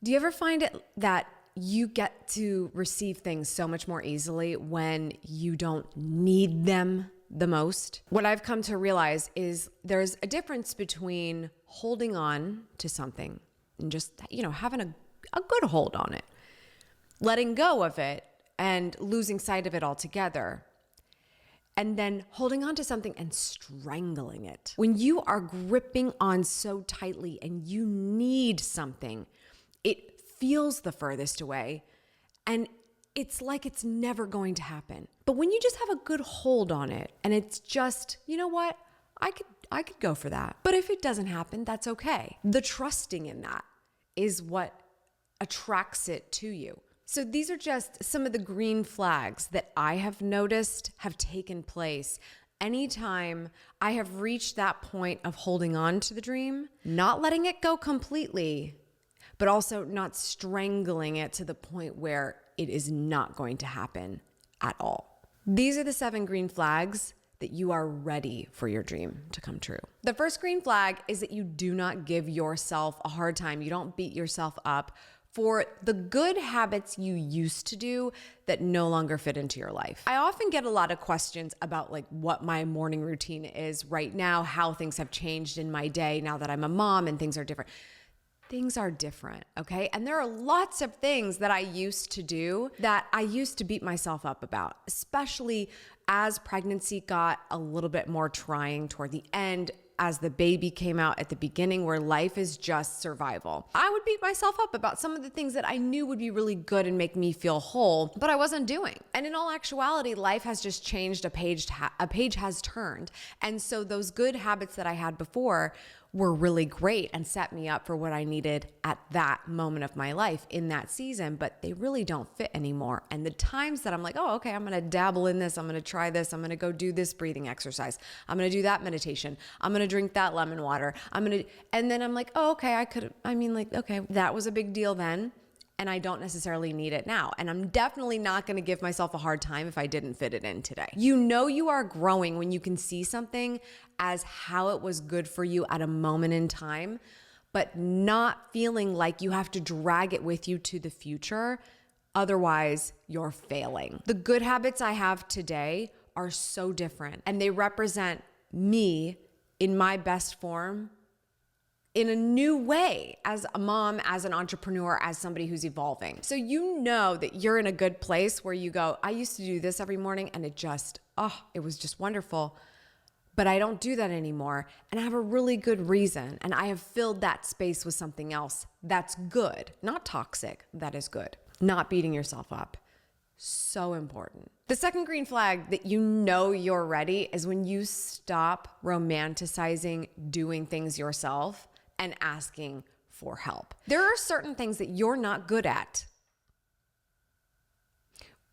Do you ever find it that you get to receive things so much more easily when you don't need them the most? What I've come to realize is there's a difference between holding on to something and just, having a good hold on it, letting go of it and losing sight of it altogether, and then holding on to something and strangling it. When you are gripping on so tightly and you need something, it feels the furthest away and it's like it's never going to happen. But when you just have a good hold on it and it's just, you know what, I could go for that. But if it doesn't happen, that's okay. The trusting in that is what attracts it to you. So these are just some of the green flags that I have noticed have taken place anytime I have reached that point of holding on to the dream, not letting it go completely, but also not strangling it to the point where it is not going to happen at all. These are the 7 green flags that you are ready for your dream to come true. The first green flag is that you do not give yourself a hard time. You don't beat yourself up for the good habits you used to do that no longer fit into your life. I often get a lot of questions about what my morning routine is right now, how things have changed in my day now that I'm a mom and things are different. Things are different, okay? And there are lots of things that I used to do that I used to beat myself up about, especially as pregnancy got a little bit more trying toward the end, as the baby came out at the beginning where life is just survival. I would beat myself up about some of the things that I knew would be really good and make me feel whole, but I wasn't doing. And in all actuality, life has just changed, a page has turned. And so those good habits that I had before were really great and set me up for what I needed at that moment of my life in that season, but they really don't fit anymore. And the times that I'm like, oh, okay, I'm gonna dabble in this, I'm gonna try this, I'm gonna go do this breathing exercise, I'm gonna do that meditation, I'm gonna drink that lemon water, and then I'm like, oh, okay, okay, that was a big deal then, and I don't necessarily need it now. And I'm definitely not gonna give myself a hard time if I didn't fit it in today. You know you are growing when you can see something as how it was good for you at a moment in time, but not feeling like you have to drag it with you to the future. Otherwise, you're failing. The good habits I have today are so different, and they represent me in my best form in a new way as a mom, as an entrepreneur, as somebody who's evolving. So you know that you're in a good place where you go, I used to do this every morning and it was just wonderful. But I don't do that anymore. And I have a really good reason. And I have filled that space with something else that's good, not toxic, that is good. Not beating yourself up. So important. The second green flag that you know you're ready is when you stop romanticizing doing things yourself and asking for help. There are certain things that you're not good at.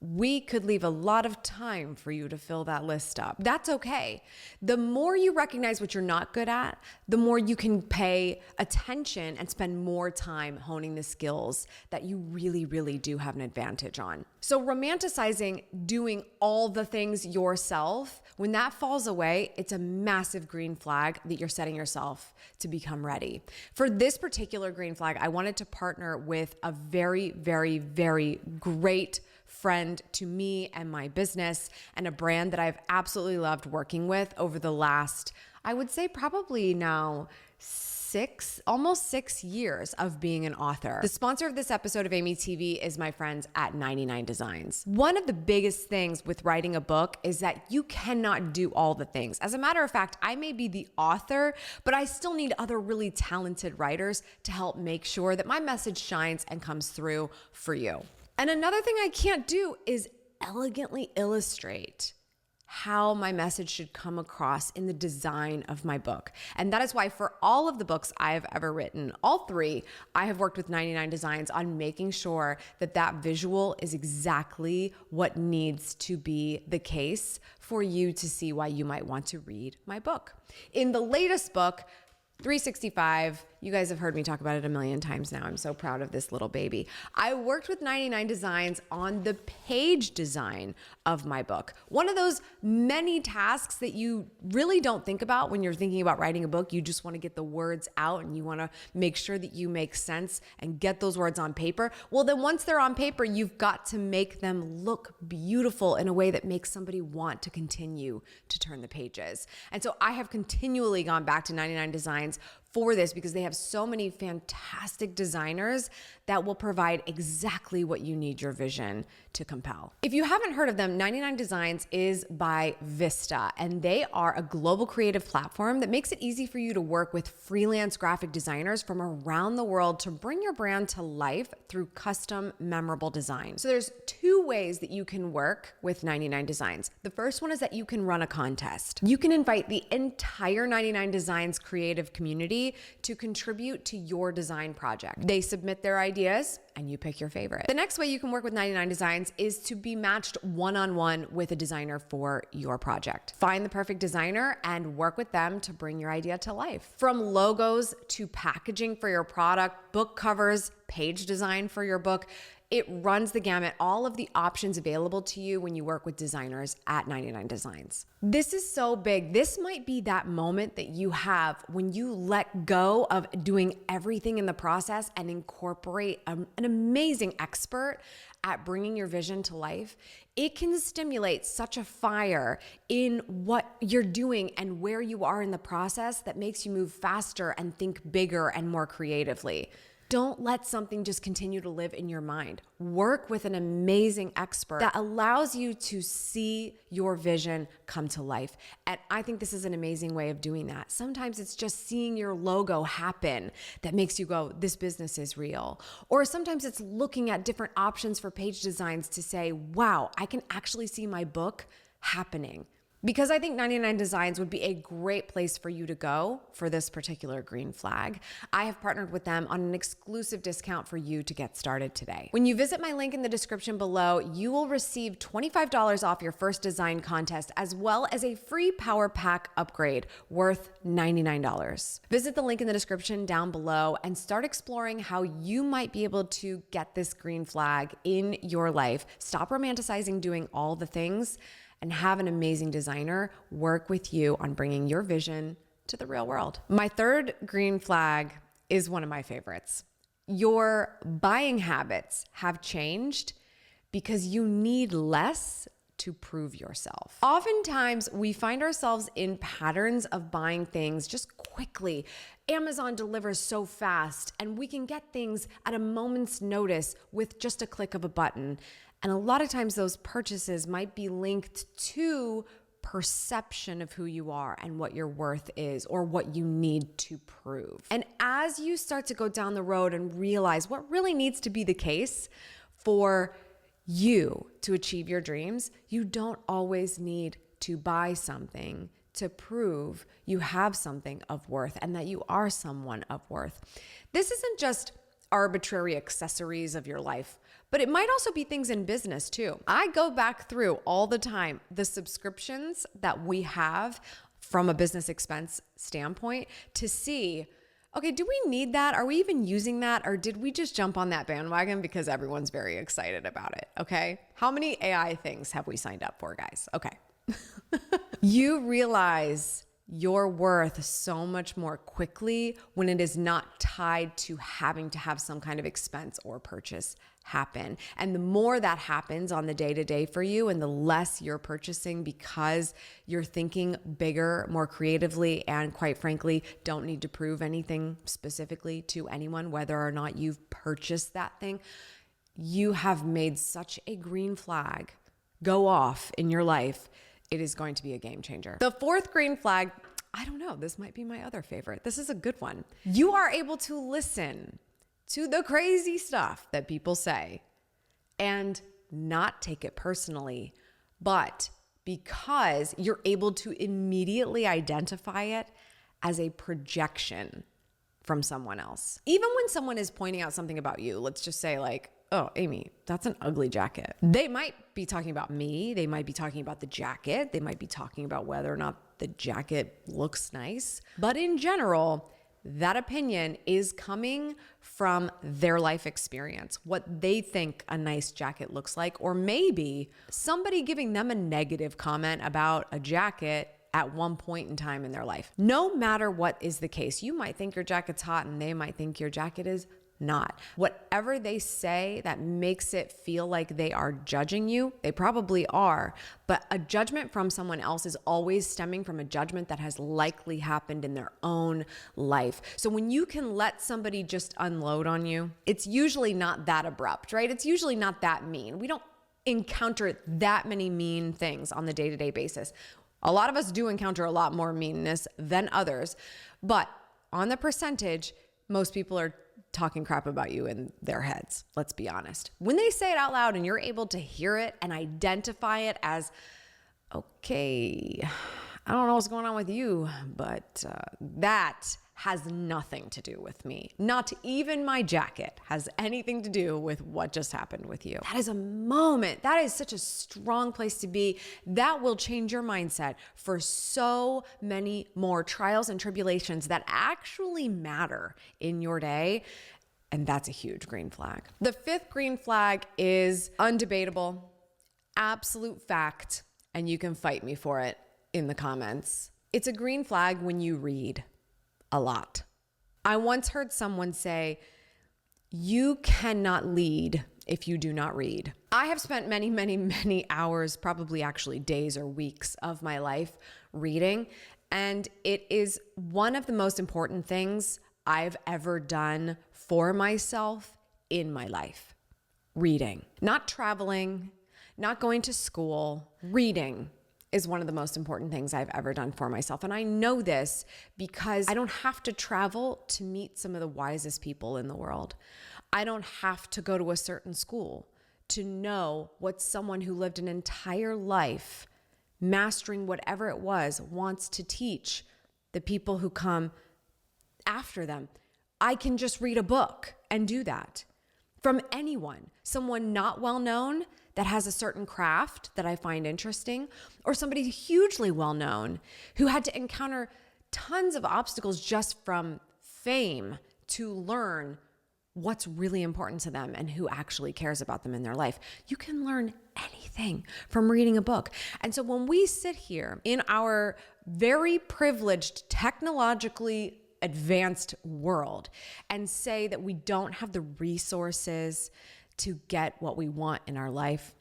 We could leave a lot of time for you to fill that list up. That's okay. The more you recognize what you're not good at, the more you can pay attention and spend more time honing the skills that you really, really do have an advantage on. So romanticizing doing all the things yourself, when that falls away, it's a massive green flag that you're setting yourself to become ready. For this particular green flag, I wanted to partner with a very, very, very great friend to me and my business, and a brand that I've absolutely loved working with over the last, I would say probably now almost 6 years of being an author. The sponsor of this episode of Amy TV is my friends at 99 Designs. One of the biggest things with writing a book is that you cannot do all the things. As a matter of fact, I may be the author, but I still need other really talented writers to help make sure that my message shines and comes through for you. And another thing I can't do is elegantly illustrate how my message should come across in the design of my book. And that is why for all of the books I have ever written, all 3, I have worked with 99 Designs on making sure that that visual is exactly what needs to be the case for you to see why you might want to read my book. In the latest book, 365, You guys have heard me talk about it a million times now. I'm so proud of this little baby. I worked with 99 Designs on the page design of my book. One of those many tasks that you really don't think about when you're thinking about writing a book. You just want to get the words out and you want to make sure that you make sense and get those words on paper. Well, then once they're on paper, you've got to make them look beautiful in a way that makes somebody want to continue to turn the pages. And so I have continually gone back to 99 Designs for this because they have so many fantastic designers that will provide exactly what you need your vision to compel. If you haven't heard of them, 99 Designs is by Vista, and they are a global creative platform that makes it easy for you to work with freelance graphic designers from around the world to bring your brand to life through custom, memorable design. So there's two ways that you can work with 99 Designs. The first one is that you can run a contest. You can invite the entire 99 Designs creative community to contribute to your design project. They submit their ideas and you pick your favorite. The next way you can work with 99 Designs is to be matched one-on-one with a designer for your project. Find the perfect designer and work with them to bring your idea to life. From logos to packaging for your product, book covers, page design for your book, it runs the gamut, all of the options available to you when you work with designers at 99 Designs. This is so big. This might be that moment that you have when you let go of doing everything in the process and incorporate an amazing expert at bringing your vision to life. It can stimulate such a fire in what you're doing and where you are in the process that makes you move faster and think bigger and more creatively. Don't let something just continue to live in your mind. Work with an amazing expert that allows you to see your vision come to life. And I think this is an amazing way of doing that. Sometimes it's just seeing your logo happen that makes you go, this business is real. Or sometimes it's looking at different options for page designs to say, wow, I can actually see my book happening. Because I think 99 Designs would be a great place for you to go for this particular green flag. I have partnered with them on an exclusive discount for you to get started today. When you visit my link in the description below, you will receive $25 off your first design contest, as well as a free power pack upgrade worth $99. Visit the link in the description down below and start exploring how you might be able to get this green flag in your life. Stop romanticizing doing all the things and have an amazing designer work with you on bringing your vision to the real world. My third green flag is one of my favorites. Your buying habits have changed because you need less to prove yourself. Oftentimes, we find ourselves in patterns of buying things just quickly. Amazon delivers so fast, and we can get things at a moment's notice with just a click of a button. And a lot of times those purchases might be linked to perception of who you are and what your worth is or what you need to prove. And as you start to go down the road and realize what really needs to be the case for you to achieve your dreams, you don't always need to buy something to prove you have something of worth and that you are someone of worth. This isn't just arbitrary accessories of your life, but it might also be things in business too. I go back through all the time the subscriptions that we have from a business expense standpoint to see, okay, do we need that? Are we even using that? Or did we just jump on that bandwagon because everyone's very excited about it? Okay. How many AI things have we signed up for, guys? Okay. You realize your worth so much more quickly when it is not tied to having to have some kind of expense or purchase happen. And the more that happens on the day-to-day for you and the less you're purchasing because you're thinking bigger, more creatively, and quite frankly, don't need to prove anything specifically to anyone, whether or not you've purchased that thing, you have made such a green flag go off in your life. It is going to be a game changer. The fourth green flag, I don't know, this might be my other favorite. This is a good one. You are able to listen to the crazy stuff that people say and not take it personally, but because you're able to immediately identify it as a projection from someone else. Even when someone is pointing out something about you, let's just say like, oh, Amy, that's an ugly jacket. They might be talking about me. They might be talking about the jacket. They might be talking about whether or not the jacket looks nice. But in general, that opinion is coming from their life experience, what they think a nice jacket looks like, or maybe somebody giving them a negative comment about a jacket at one point in time in their life. No matter what is the case, you might think your jacket's hot and they might think your jacket is not. Whatever they say that makes it feel like they are judging you, they probably are. But a judgment from someone else is always stemming from a judgment that has likely happened in their own life. So when you can let somebody just unload on you, it's usually not that abrupt, right? It's usually not that mean. We don't encounter that many mean things on the day-to-day basis. A lot of us do encounter a lot more meanness than others, but on the percentage, most people are talking crap about you in their heads. Let's be honest. When they say it out loud and you're able to hear it and identify it as, okay, I don't know what's going on with you, but that has nothing to do with me. Not even my jacket has anything to do with what just happened with you. That is a moment. That is such a strong place to be. That will change your mindset for so many more trials and tribulations that actually matter in your day. And that's a huge green flag. The fifth green flag is undebatable, absolute fact, and you can fight me for it in the comments. It's a green flag when you read a lot. I once heard someone say, you cannot lead if you do not read. I have spent many, many, many hours, probably actually days or weeks of my life reading, and it is one of the most important things I've ever done for myself in my life. Reading. Not traveling, not going to school, reading is one of the most important things I've ever done for myself. And I know this because I don't have to travel to meet some of the wisest people in the world. I don't have to go to a certain school to know what someone who lived an entire life mastering whatever it was wants to teach the people who come after them. I can just read a book and do that from anyone, someone not well known that has a certain craft that I find interesting, or somebody hugely well known who had to encounter tons of obstacles just from fame to learn what's really important to them and who actually cares about them in their life. You can learn anything from reading a book. And so when we sit here in our very privileged, technologically advanced world and say that we don't have the resources to get what we want in our life,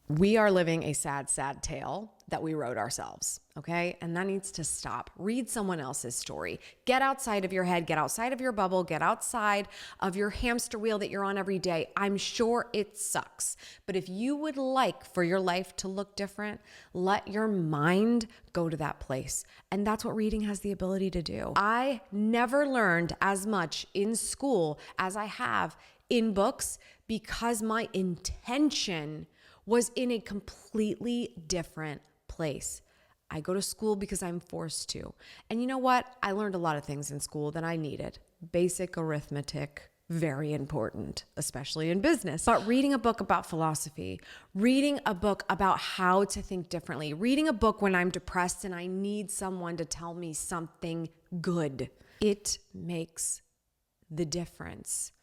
we are living a sad, sad tale that we wrote ourselves, okay? And that needs to stop. Read someone else's story. Get outside of your head, get outside of your bubble, get outside of your hamster wheel that you're on every day. I'm sure it sucks, but if you would like for your life to look different, let your mind go to that place. And that's what reading has the ability to do. I never learned as much in school as I have in books because my intention was in a completely different place. I go to school because I'm forced to. And you know what? I learned a lot of things in school that I needed. Basic arithmetic, very important, especially in business. But reading a book about philosophy, reading a book about how to think differently, reading a book when I'm depressed and I need someone to tell me something good, it makes the difference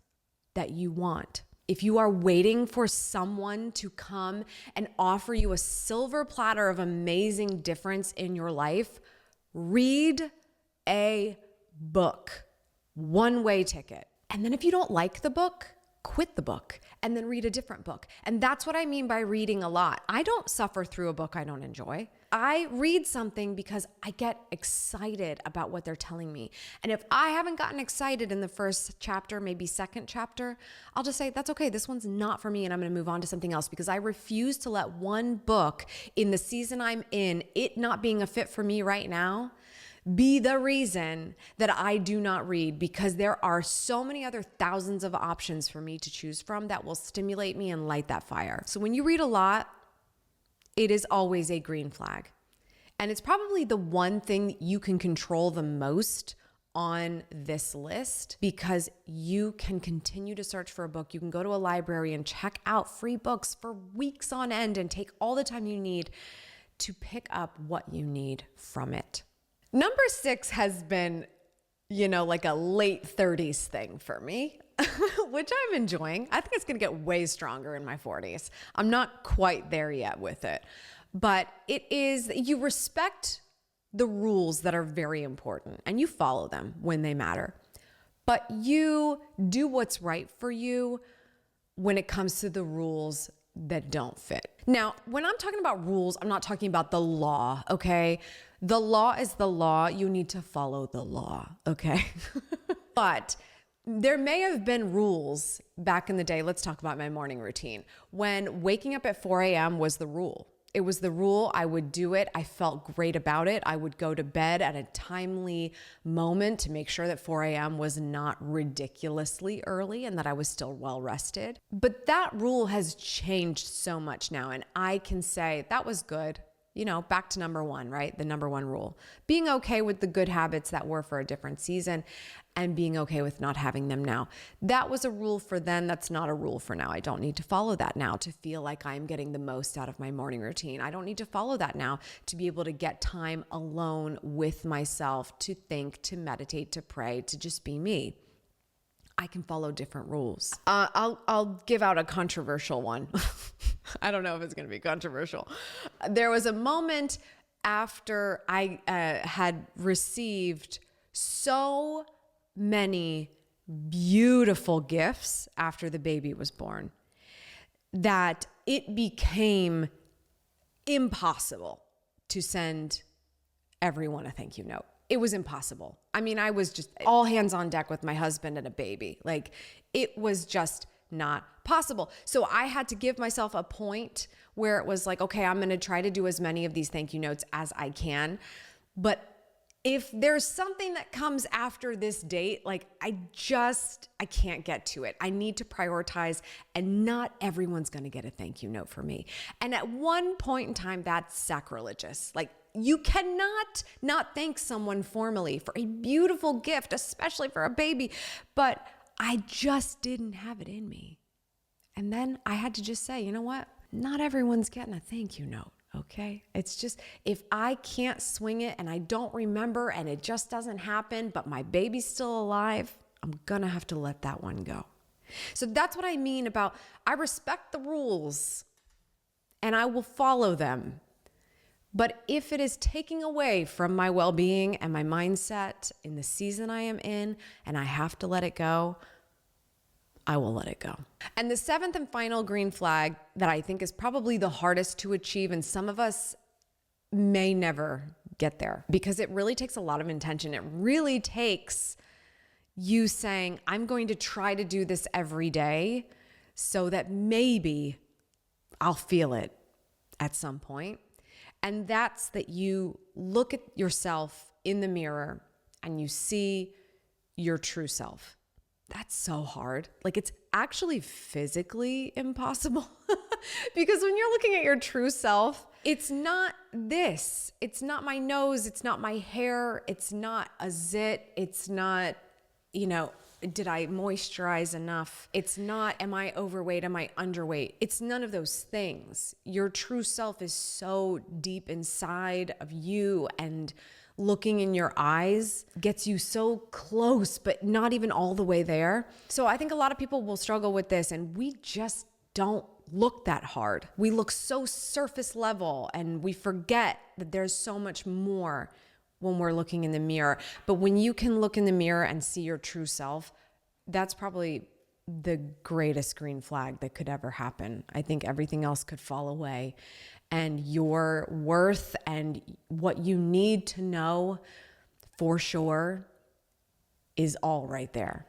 that you want. If you are waiting for someone to come and offer you a silver platter of amazing difference in your life, read a book. One-way ticket. And then if you don't like the book, quit the book and then read a different book. And that's what I mean by reading a lot. I don't suffer through a book I don't enjoy. I read something because I get excited about what they're telling me. And if I haven't gotten excited in the first chapter, maybe second chapter, I'll just say, that's okay. This one's not for me. And I'm going to move on to something else because I refuse to let one book in the season I'm in, it not being a fit for me right now, be the reason that I do not read, because there are so many other thousands of options for me to choose from that will stimulate me and light that fire. So when you read a lot, it is always a green flag. And it's probably the one thing you can control the most on this list, because you can continue to search for a book. You can go to a library and check out free books for weeks on end and take all the time you need to pick up what you need from it. Number 6 has been like a late 30s thing for me, which I'm enjoying. I think it's going to get way stronger in my 40s. I'm not quite there yet with it, but it is, you respect the rules that are very important and you follow them when they matter, but you do what's right for you when it comes to the rules that don't fit. Now, when I'm talking about rules, I'm not talking about the law, okay? The law is the law. You need to follow the law, okay? But there may have been rules back in the day. Let's talk about my morning routine. When waking up at 4 a.m. was the rule. It was the rule. I would do it. I felt great about it. I would go to bed at a timely moment to make sure that 4 a.m. was not ridiculously early and that I was still well rested. But that rule has changed so much now. And I can say that was good. Back to number one, right? The number one rule. Being okay with the good habits that were for a different season and being okay with not having them now. That was a rule for then. That's not a rule for now. I don't need to follow that now to feel like I'm getting the most out of my morning routine. I don't need to follow that now to be able to get time alone with myself, to think, to meditate, to pray, to just be me. I can follow different rules. I'll give out a controversial one. I don't know if it's going to be controversial. There was a moment after I had received so many beautiful gifts after the baby was born that it became impossible to send everyone a thank you note. It was impossible. I mean, I was just all hands on deck with my husband and a baby. Like, it was just not possible. So I had to give myself a point where it was like, okay, I'm going to try to do as many of these thank you notes as I can. But if there's something that comes after this date, like I can't get to it. I need to prioritize, and not everyone's going to get a thank you note for me. And at one point in time, that's sacrilegious. Like, you cannot not thank someone formally for a beautiful gift, especially for a baby. But I just didn't have it in me. And then I had to just say, you know what? Not everyone's getting a thank you note. Okay. It's just, if I can't swing it and I don't remember and it just doesn't happen, but my baby's still alive, I'm going to have to let that one go. So that's what I mean about, I respect the rules and I will follow them. But if it is taking away from my well-being and my mindset in the season I am in, and I have to let it go, I will let it go. And the seventh and final green flag that I think is probably the hardest to achieve, and some of us may never get there because it really takes a lot of intention. It really takes you saying, I'm going to try to do this every day so that maybe I'll feel it at some point. And that's that you look at yourself in the mirror and you see your true self. That's so hard. Like, it's actually physically impossible because when you're looking at your true self, it's not this. It's not my nose. It's not my hair. It's not a zit. It's not, did I moisturize enough? It's not, am I overweight? Am I underweight? It's none of those things. Your true self is so deep inside of you, and looking in your eyes gets you so close, but not even all the way there. So I think a lot of people will struggle with this, and we just don't look that hard. We look so surface level, and we forget that there's so much more when we're looking in the mirror. But when you can look in the mirror and see your true self, that's probably the greatest green flag that could ever happen. I think everything else could fall away, and your worth and what you need to know for sure is all right there.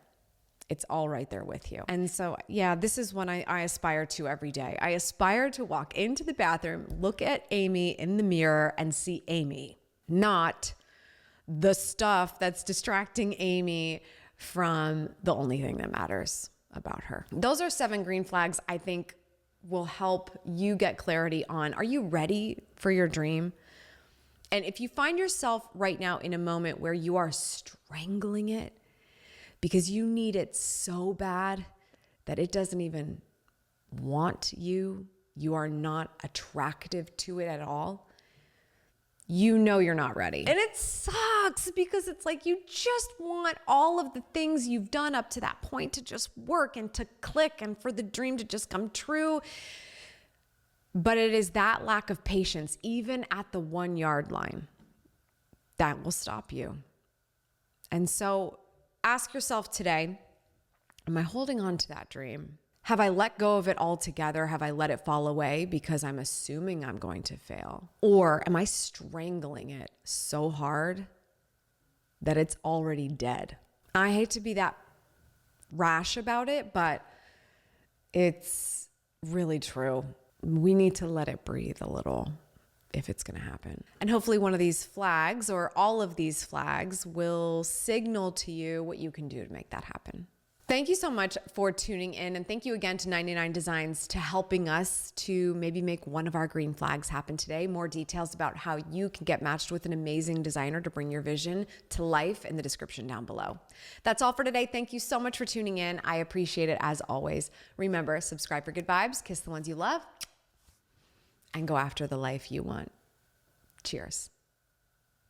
It's all right there with you. And so, yeah, this is what I aspire to every day. I aspire to walk into the bathroom, look at Amy in the mirror, and see Amy, not the stuff that's distracting Amy from the only thing that matters about her. Those are 7 green flags I think will help you get clarity on, are you ready for your dream? And if you find yourself right now in a moment where you are strangling it because you need it so bad that it doesn't even want you, you are not attractive to it at all, you know you're not ready. And it sucks because it's like you just want all of the things you've done up to that point to just work and to click and for the dream to just come true. But it is that lack of patience, even at the 1 yard line, that will stop you. And so ask yourself today, am I holding on to that dream? Have I let go of it altogether? Have I let it fall away because I'm assuming I'm going to fail? Or am I strangling it so hard that it's already dead? I hate to be that rash about it, but it's really true. We need to let it breathe a little if it's going to happen. And hopefully one of these flags or all of these flags will signal to you what you can do to make that happen. Thank you so much for tuning in, and thank you again to 99 Designs to helping us to maybe make one of our green flags happen today. More details about how you can get matched with an amazing designer to bring your vision to life in the description down below. That's all for today. Thank you so much for tuning in. I appreciate it as always. Remember, subscribe for good vibes, kiss the ones you love, and go after the life you want. Cheers.